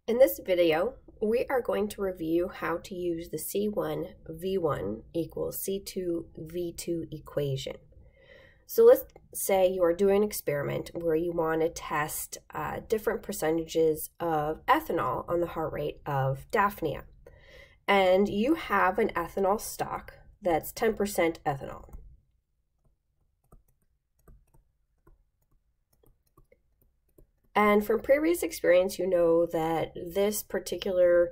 In this video, we are going to review how to use the C1V1 equals C2V2 equation. So let's say you are doing an experiment where you want to test different percentages of ethanol on the heart rate of Daphnia. And you have an ethanol stock that's 10% ethanol. And from previous experience, you know that this particular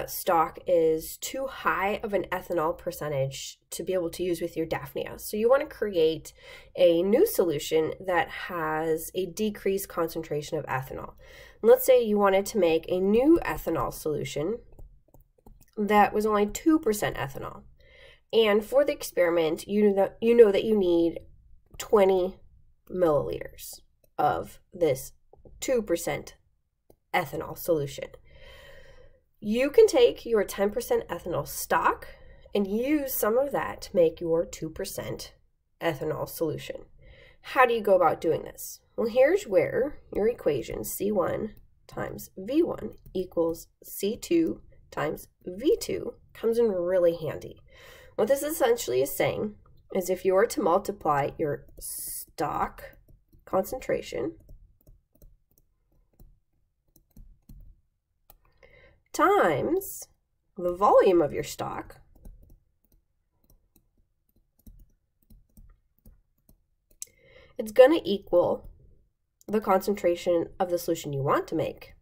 stock is too high of an ethanol percentage to be able to use with your Daphnia. So you want to create a new solution that has a decreased concentration of ethanol. And let's say you wanted to make a new ethanol solution that was only 2% ethanol. And for the experiment, you know that you need 20 milliliters of this 2% ethanol solution. You can take your 10% ethanol stock and use some of that to make your 2% ethanol solution. How do you go about doing this? Well, here's where your equation C1 times V1 equals C2 times V2 comes in really handy. What this essentially is saying is if you were to multiply your stock concentration times the volume of your stock, it's going to equal the concentration of the solution you want to make.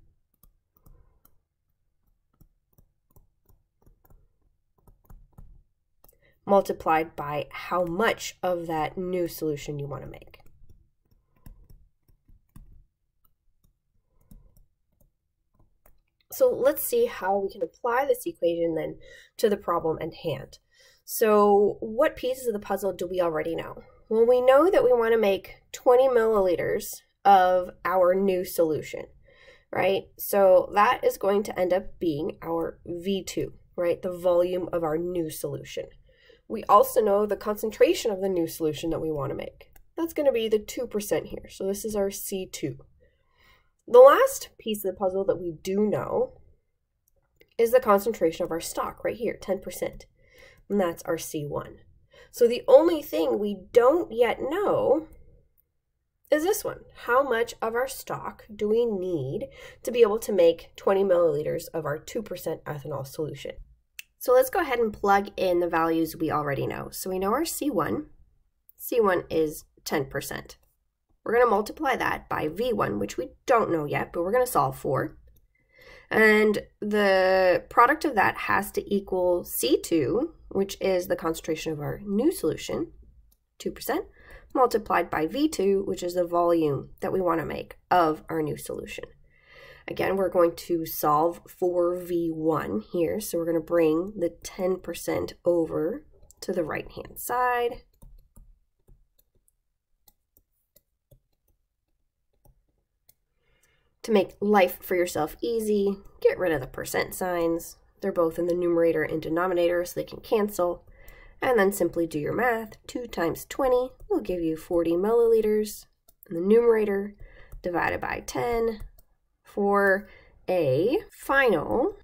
Multiplied by how much of that new solution you want to make. So let's see how we can apply this equation then to the problem at hand. So what pieces of the puzzle do we already know? Well, we know that we want to make 20 milliliters of our new solution, right? So that is going to end up being our V2, right? The volume of our new solution. We also know the concentration of the new solution that we want to make. That's going to be the 2% here. So this is our C2. The last piece of the puzzle that we do know is the concentration of our stock right here, 10%. And that's our C1. So the only thing we don't yet know is this one. How much of our stock do we need to be able to make 20 milliliters of our 2% ethanol solution? So let's go ahead and plug in the values we already know. So we know our C1. C1 is 10%. We're going to multiply that by V1, which we don't know yet, but we're going to solve for. And the product of that has to equal C2, which is the concentration of our new solution, 2%, multiplied by V2, which is the volume that we want to make of our new solution. Again, we're going to solve for V1 here. So we're going to bring the 10% over to the right-hand side. To make life for yourself easy, get rid of the percent signs. They're both in the numerator and denominator, so they can cancel. And then simply do your math. 2 times 20 will give you 40 milliliters in the numerator, divided by 10 for a final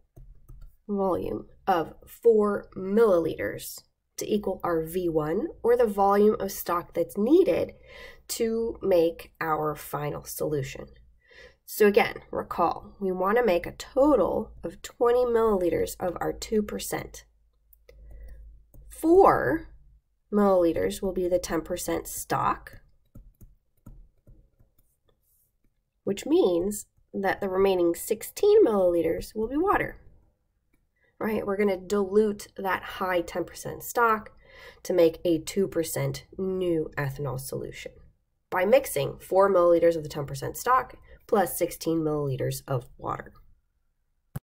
volume of 4 milliliters to equal our V1, or the volume of stock that's needed to make our final solution. So again, recall, we want to make a total of 20 milliliters of our 2%. 4 milliliters will be the 10% stock, which means that the remaining 16 milliliters will be water, right? We're going to dilute that high 10% stock to make a 2% new ethanol solution by mixing 4 milliliters of the 10% stock plus 16 milliliters of water.